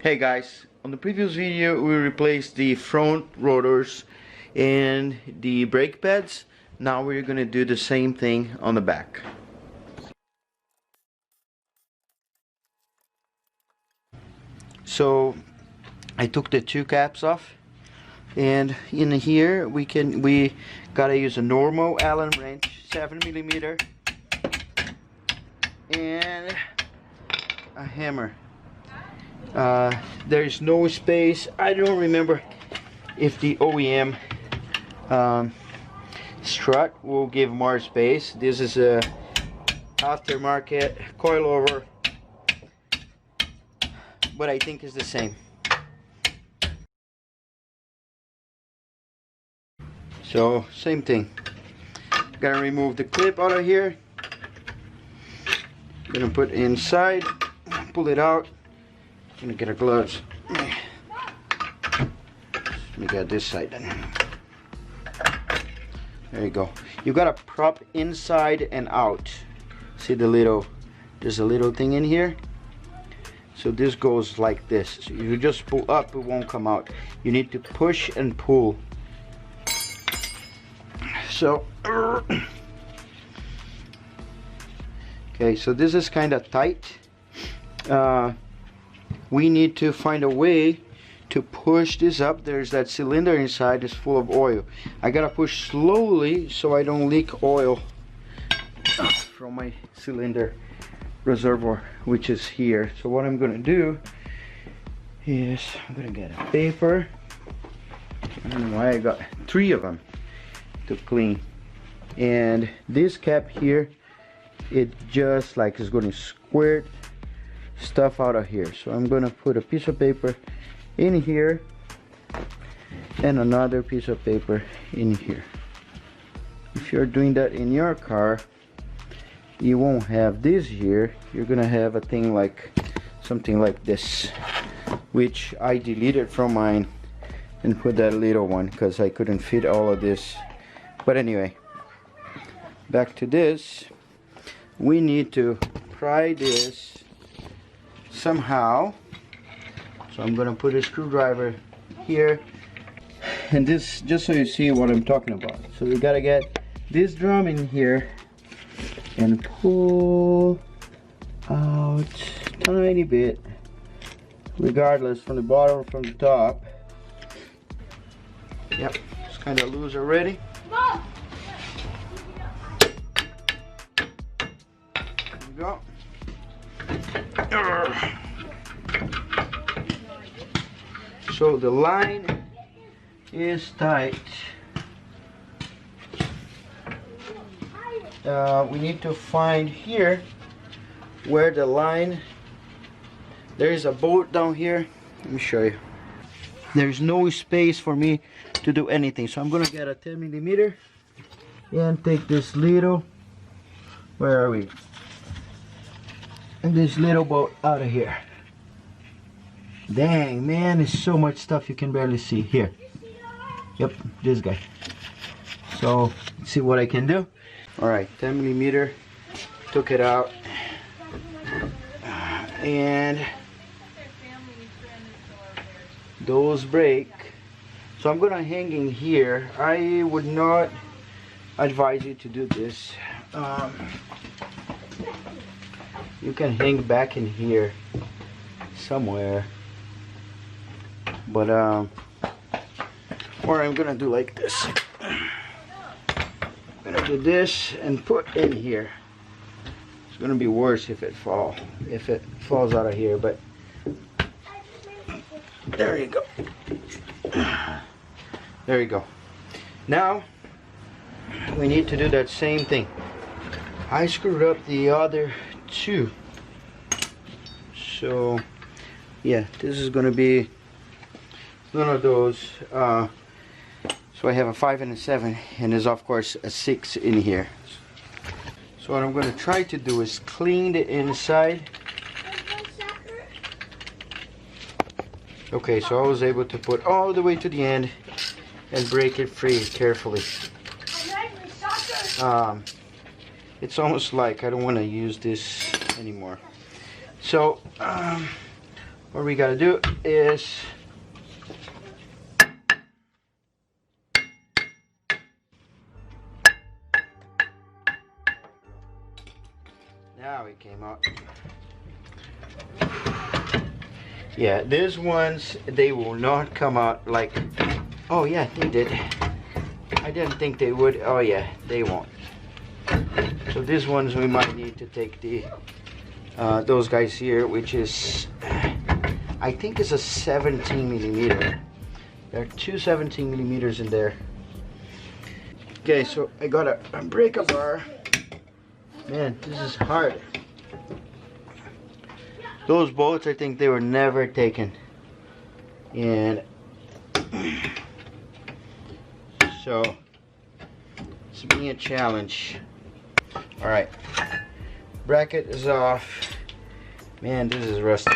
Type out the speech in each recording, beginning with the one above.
Hey guys, on the previous video we replaced the front rotors and the brake pads. Now we're gonna do the same thing on the back. So I took the two caps off, and in here we gotta use a normal Allen wrench, 7mm, and a hammer. There's no space. I don't remember if the OEM strut will give more space. This is a aftermarket coilover, but I think it's the same. So same thing. Gotta remove the clip out of here. Gonna put it inside, pull it out. Gonna get our gloves. Let me get this side then. There you go. You gotta prop inside and out. See the little, there's a little thing in here. So this goes like this. So if you just pull up, it won't come out. You need to push and pull. So, okay, so this is kind of tight. We need to find a way to push this up. There's that cylinder inside is full of oil. I gotta push slowly so I don't leak oil from my cylinder reservoir, which is here. So what I'm gonna do is I'm gonna get a paper. I don't know why I got 3 of them to clean. And this cap here, it just like is going to squirt stuff out of here. So I'm gonna put a piece of paper in here and another piece of paper in here. If you're doing that in your car, you won't have this here. You're gonna have a thing like something like this, which I deleted from mine and put that little one because I couldn't fit all of this. But anyway, back to this. We need to pry this somehow. So I'm gonna put a screwdriver here, and this just so you see what I'm talking about. So we gotta get this drum in here and pull out a tiny bit, regardless from the bottom or from the top. Yep, it's kind of loose already. There we go. So the line is tight. We need to find here where the line, there is a bolt down here. Let me show you. There's no space for me to do anything, so I'm gonna get a 10mm and take this little, where are we, and this little bolt out of here. Dang, man, there's so much stuff you can barely see here. Yep, this guy. So let's see what I can do. All right, 10mm, took it out, and those break. So I'm gonna hang in here. I would not advise you to do this. You can hang back in here somewhere, but or I'm gonna do like this. I'm gonna do this and put in here. It's gonna be worse if it falls out of here, but there you go. There you go. Now we need to do that same thing. I screwed up the other 2. So yeah, this is gonna be one of those. So I have a 5 and a 7, and there's of course a 6 in here. So what I'm gonna try to do is clean the inside. Okay, so I was able to put all the way to the end and break it free carefully. It's almost like I don't want to use this anymore. So what we gotta do is now it came out. Yeah, these ones, they will not come out like, oh yeah, they did. I didn't think they would. Oh yeah, they won't. So these ones we might need to take the those guys here, which is I think it's a 17 millimeter. There are two 17 millimeters in there. Okay, so I got a breaker bar. Man, this is hard. Those bolts, I think they were never taken, and so it's being a challenge. All right, bracket is off. Man, this is rusty.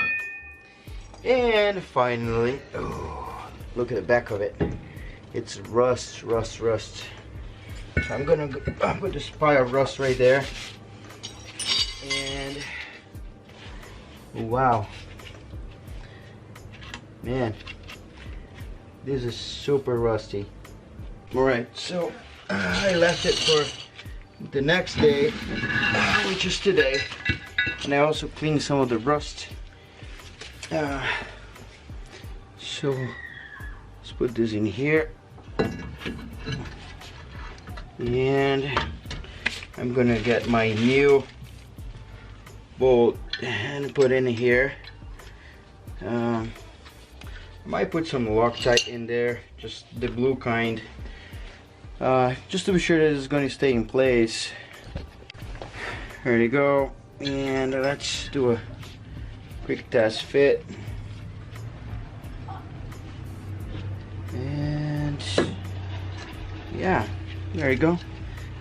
And finally, oh, look at the back of it. It's rust. So I'm gonna put this pile of rust right there. And wow, man, this is super rusty. All right, so I left it for the next day, which is today, and I also cleaned some of the rust. So let's put this in here, and I'm gonna get my new bolt and put in here. I might put some Loctite in there, just the blue kind, just to be sure that it's going to stay in place. There you go, and let's do a quick test fit. And yeah, there you go.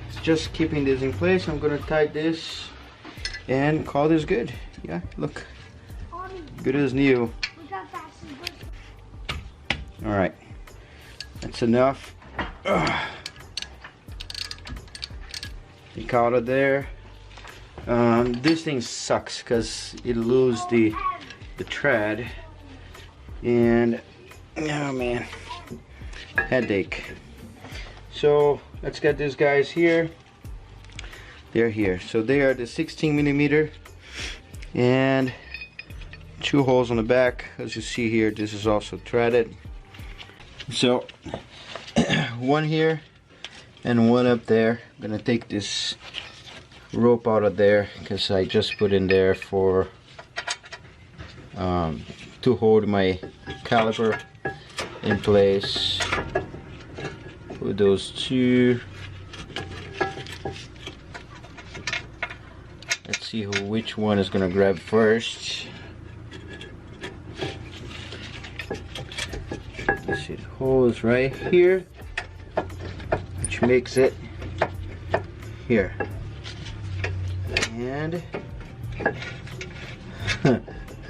It's just keeping this in place. I'm going to tie this and call this good. Yeah, look, good as new. All right, that's enough. Take out of there. This thing sucks because it loses the thread, and oh man, headache. So let's get these guys here. They're here. So they are the 16 millimeter and 2 holes on the back. As you see here, this is also threaded. So one here and one up there. I'm gonna take this rope out of there because I just put in there for to hold my caliper in place. Put those two. Let's see which one is gonna grab first. This hole is right here, which makes it here. And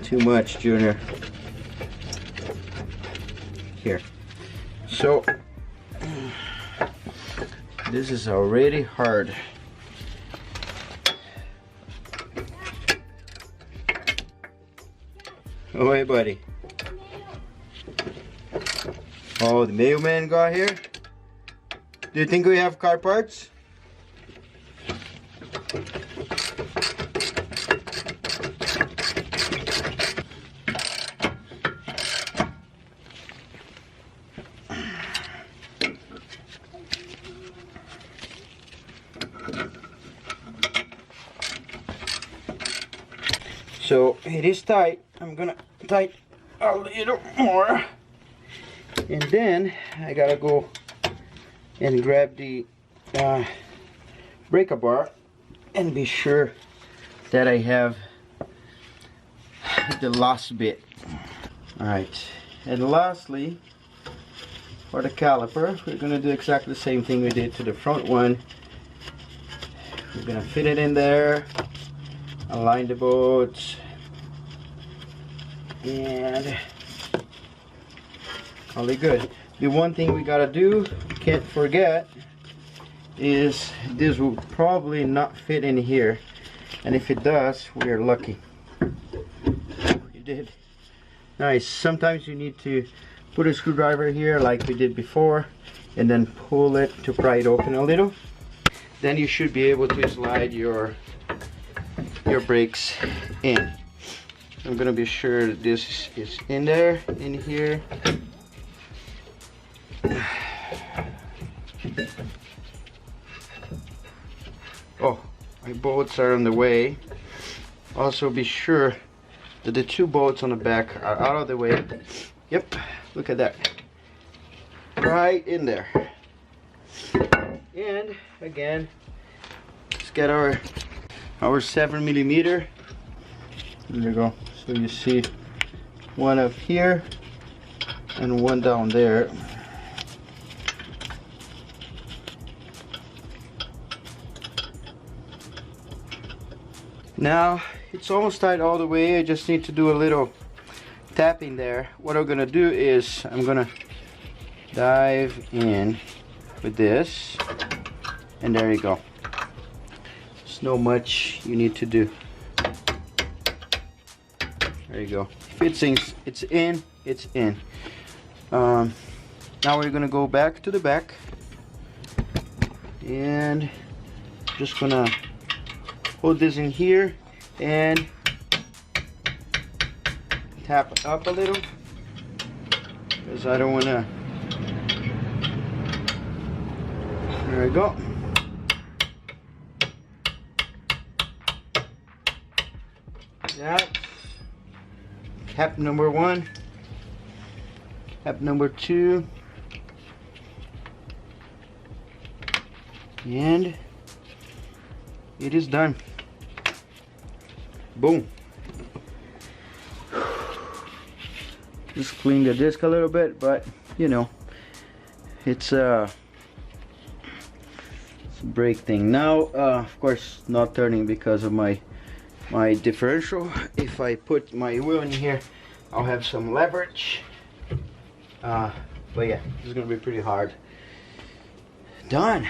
too much, Junior. Here. So this is already hard. Oh, hey, buddy. Oh, the mailman got here? Do you think we have car parts? So it is tight. I'm gonna tighten a little more, and then I gotta go and grab the breaker bar and be sure that I have the last bit. Alright, and lastly, for the caliper, we're gonna do exactly the same thing we did to the front one. We're gonna fit it in there, align the bolts, and call it good. The one thing we gotta do, can't forget, is this will probably not fit in here, and if it does, we are lucky. It did. Nice. Sometimes you need to put a screwdriver here like we did before and then pull it to pry it open a little. Then you should be able to slide your brakes in. I'm gonna be sure that this is in there, in here. Oh, my bolts are on the way. Also be sure that the two bolts on the back are out of the way. Yep, look at that. Right in there. And again, let's get our 7mm. There you go. So you see one up here and one down there. Now it's almost tight all the way. I just need to do a little tapping there. What I'm gonna do is I'm gonna dive in with this, and there you go. There's not much you need to do. There you go. If it's in, it's in. Now we're gonna go back to the back, and just gonna hold this in here and tap it up a little, because I don't want to. There we go. That's cap number 1, cap number 2, and it is done. Boom. Just clean the disc a little bit, but you know, it's a brake thing. Now of course not turning because of my differential. If I put my wheel in here, I'll have some leverage, but yeah, it's gonna be pretty hard. Done.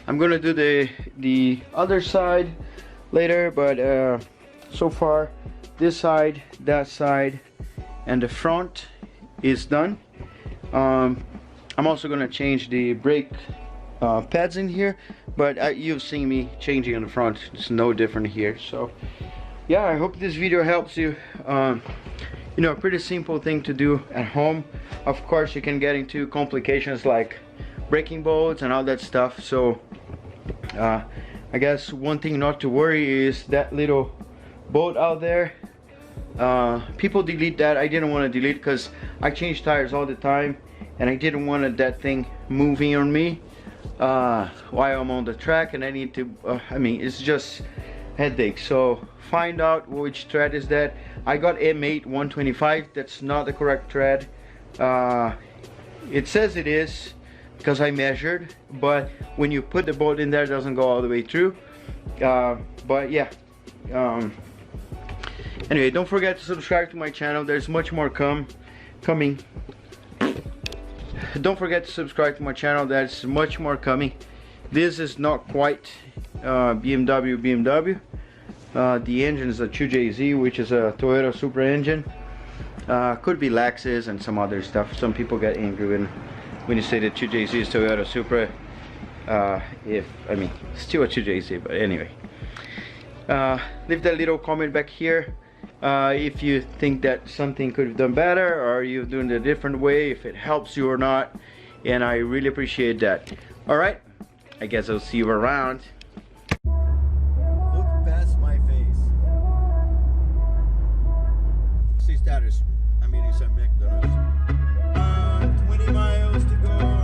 I'm gonna do the other side later, but so far this side, that side, and the front is done. I'm also gonna change the brake pads in here, but you've seen me changing on the front. It's no different here. So yeah, I hope this video helps you. You know, a pretty simple thing to do at home. Of course you can get into complications like breaking bolts and all that stuff, so I guess one thing not to worry is that little bolt out there. People delete that. I didn't want to delete because I change tires all the time, and I didn't want that thing moving on me while I'm on the track, and I need to I mean, it's just headache. So find out which thread is that. I got M8 125. That's not the correct thread. It says it is because I measured, but when you put the bolt in there, it doesn't go all the way through. But yeah, anyway, don't forget to subscribe to my channel. There's much more coming. Don't forget to subscribe to my channel. There's much more coming. This is not quite BMW. The engine is a 2JZ, which is a Toyota Supra engine. Could be Lexus and some other stuff. Some people get angry when you say that 2JZ is Toyota Supra. I mean, still a 2JZ, but anyway. Leave that little comment back here if you think that something could have done better, or you're doing it a different way, if it helps you or not, and I really appreciate that. All right, I guess I'll see you around. Look past my face. See status. I'm eating some McDonald's. 20 miles to go.